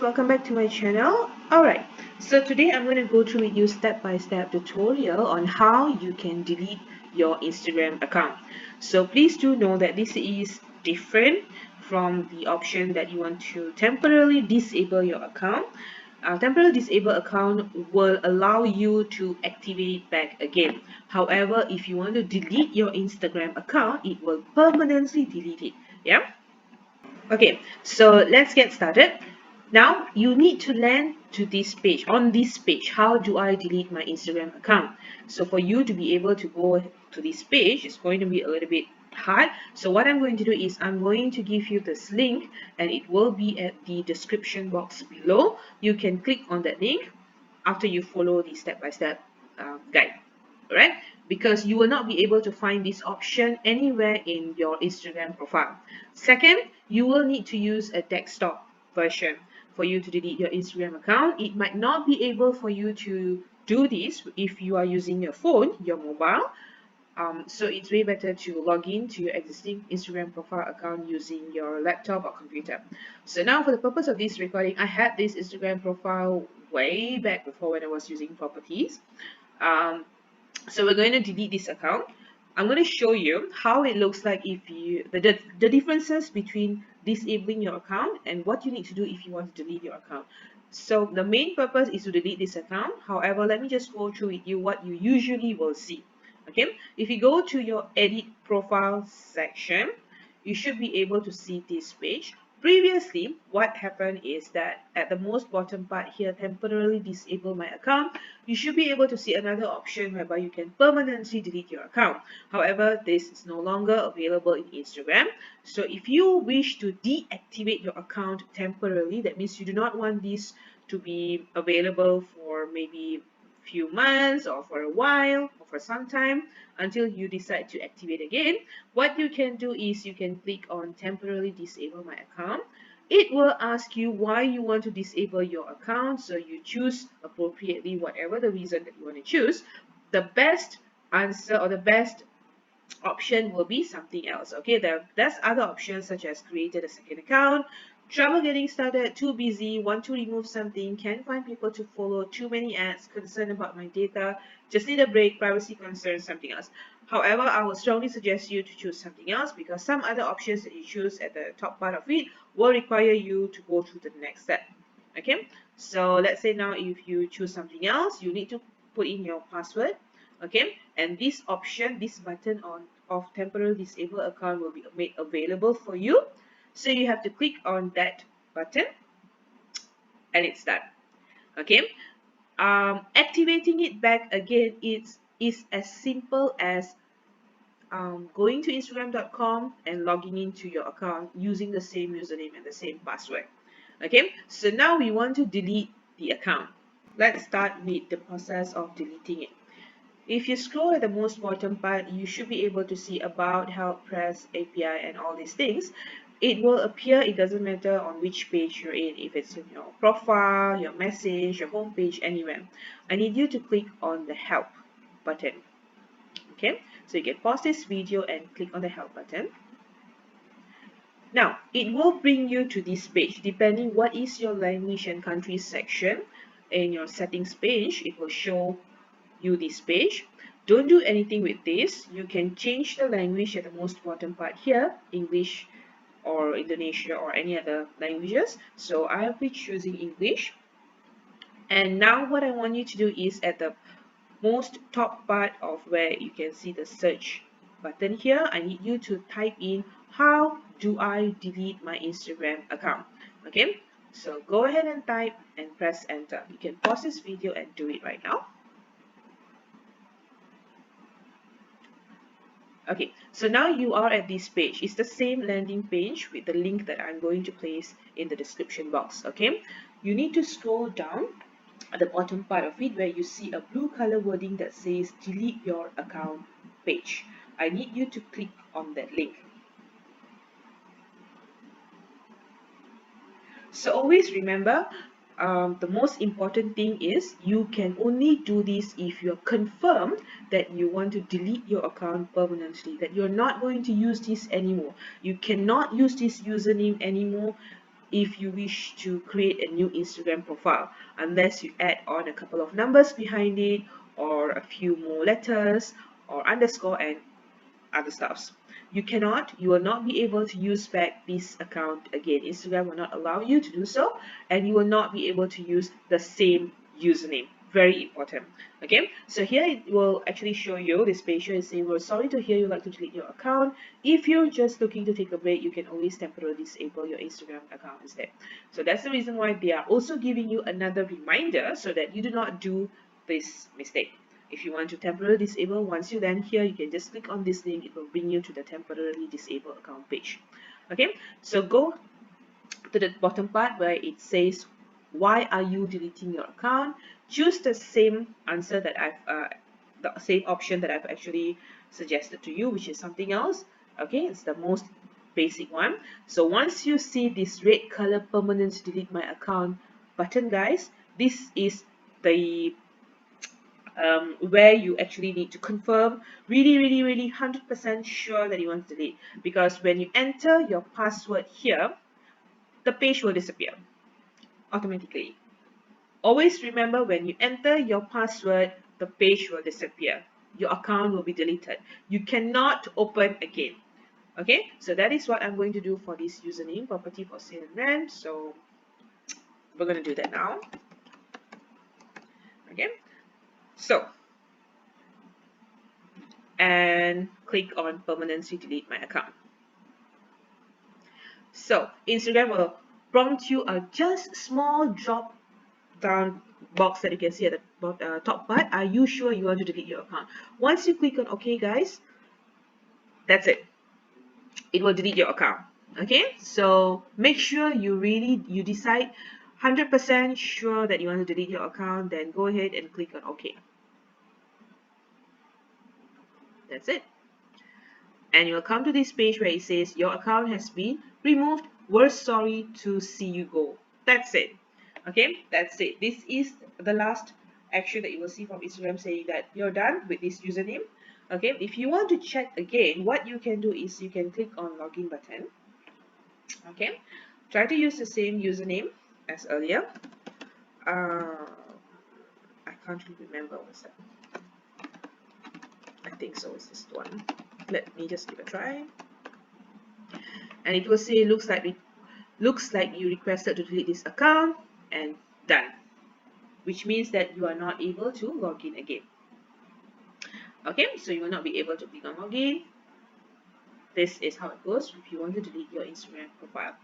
welcome back to my channel. Alright, so today I'm going to go through with you step-by-step tutorial on how you can delete your Instagram account. So please do know that this is different from the option that you want to temporarily disable your account. Temporary disable account will allow you to activate back again. However, if you want to delete your Instagram account, it will permanently delete it. Yeah. Okay, so let's get started. Now you need to land to this page. On this page, how do I delete my Instagram account? So for you to be able to go to this page, it's going to be a little bit hard. So what I'm going to do is I'm going to give you this link and it will be at the description box below. You can click on that link after you follow the step-by-step guide. Alright, because you will not be able to find this option anywhere in your Instagram profile. Second, you will need to use a desktop version for you to delete your Instagram account. It might not be able for you to do this if you are using your phone, your mobile. So it's way better to log in to your existing Instagram profile account using your laptop or computer. So now for the purpose of this recording, I had this Instagram profile way back before when I was using properties. So we're going to delete this account. I'm going to show you how it looks like if you the differences between disabling your account and what you need to do if you want to delete your account. So the main purpose is to delete this account. However, let me just go through with you what you usually will see. Okay, if you go to your edit profile section, you should be able to see this page. Previously, what happened is that at the most bottom part here, temporarily disable my account, you should be able to see another option whereby you can permanently delete your account. However, this is no longer available in Instagram. So if you wish to deactivate your account temporarily, that means you do not want this to be available for maybe few months or for a while or for some time until you decide to activate again, what you can do is you can click on temporarily disable my account. It will ask you why you want to disable your account, so you choose appropriately whatever the reason that you want to choose. The best answer or the best option will be something else. Okay, there's other options such as created a second account, trouble getting started, too busy, want to remove something, can't find people to follow, too many ads, concerned about my data, just need a break, privacy concerns, something else. However, I would strongly suggest you to choose something else because some other options that you choose at the top part of it will require you to go through the next step. Okay, so let's say now if you choose something else, you need to put in your password. Okay, and this option, this button on of temporary disable account will be made available for you. So you have to click on that button and it's done. Okay, activating it back again is as simple as going to instagram.com and logging into your account using the same username and the same password. Okay, so now we want to delete the account. Let's start with the process of deleting it. If you scroll at the most bottom part, you should be able to see about, help, press, API, and all these things. It will appear, it doesn't matter on which page you're in, if it's in your profile, your message, your home page, anywhere. I need you to click on the help button. Okay, so you can pause this video and click on the help button. Now, it will bring you to this page. Depending what is your language and country section in your settings page, it will show you this page. Don't do anything with this. You can change the language at the most bottom part here, English or Indonesia or any other languages. So I'll be choosing English. And now what I want you to do is at the most top part of where you can see the search button here, I need you to type in how do I delete my Instagram account. Okay, so go ahead and type and press enter. You can pause this video and do it right now. Okay, so now you are at this page. It's the same landing page with the link that I'm going to place in the description box. Okay, you need to scroll down at the bottom part of it where you see a blue color wording that says delete your account page. I need you to click on that link. So always remember, the most important thing is you can only do this if you're confirmed that you want to delete your account permanently, that you're not going to use this anymore. You cannot use this username anymore if you wish to create a new Instagram profile, unless you add on a couple of numbers behind it, or a few more letters, or underscore and other stuffs. You will not be able to use back this account again. Instagram will not allow you to do so, and you will not be able to use the same username. Very important. Okay, so here it will actually show you this page is saying, we're sorry to hear you like to delete your account. If you're just looking to take a break, you can always temporarily disable your Instagram account instead. So that's the reason why they are also giving you another reminder so that you do not do this mistake. If you want to temporarily disable, once you land here, you can just click on this link. It will bring you to the temporarily disabled account page. Okay, so go to the bottom part where it says, why are you deleting your account? Choose the same answer that the same option that I've actually suggested to you, which is something else. Okay, it's the most basic one. So once you see this red color permanent delete my account button, guys, this is the where you actually need to confirm really 100% sure that you want to delete, because when you enter your password here, the page will disappear automatically. Always remember, when you enter your password, the page will disappear. Your account will be deleted. You cannot open again. Okay, so that is what I'm going to do for this username, property for sale and rent. So we're going to do that now. Okay, so and click on permanently delete my account. So Instagram will prompt you a just small drop down box that you can see at the top part. Are you sure you want to delete your account? Once you click on OK, guys, that's it. It will delete your account. Okay, so make sure you decide 100% sure that you want to delete your account, then go ahead and click on OK. That's it. And you will come to this page where it says your account has been removed. We're sorry to see you go. That's it. Okay, that's it. This is the last action that you will see from Instagram saying that you're done with this username. Okay, if you want to check again, what you can do is you can click on login button. Okay, try to use the same username as earlier. I can't really remember what's that. I think so. It's this one. Let me just give a try. And it will say looks like you requested to delete this account, and done, which means that you are not able to log in again. Okay, so you will not be able to click on login. This is how it goes if you want to delete your Instagram profile.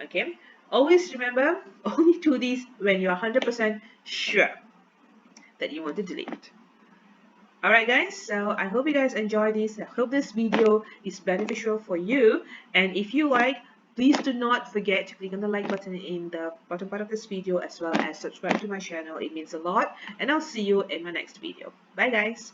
Okay, always remember, only do this when you are 100% sure that you want to delete it. Alright guys, so I hope you guys enjoy this. I hope this video is beneficial for you, and if you like, please do not forget to click on the like button in the bottom part of this video, as well as subscribe to my channel. It means a lot, and I'll see you in my next video. Bye guys.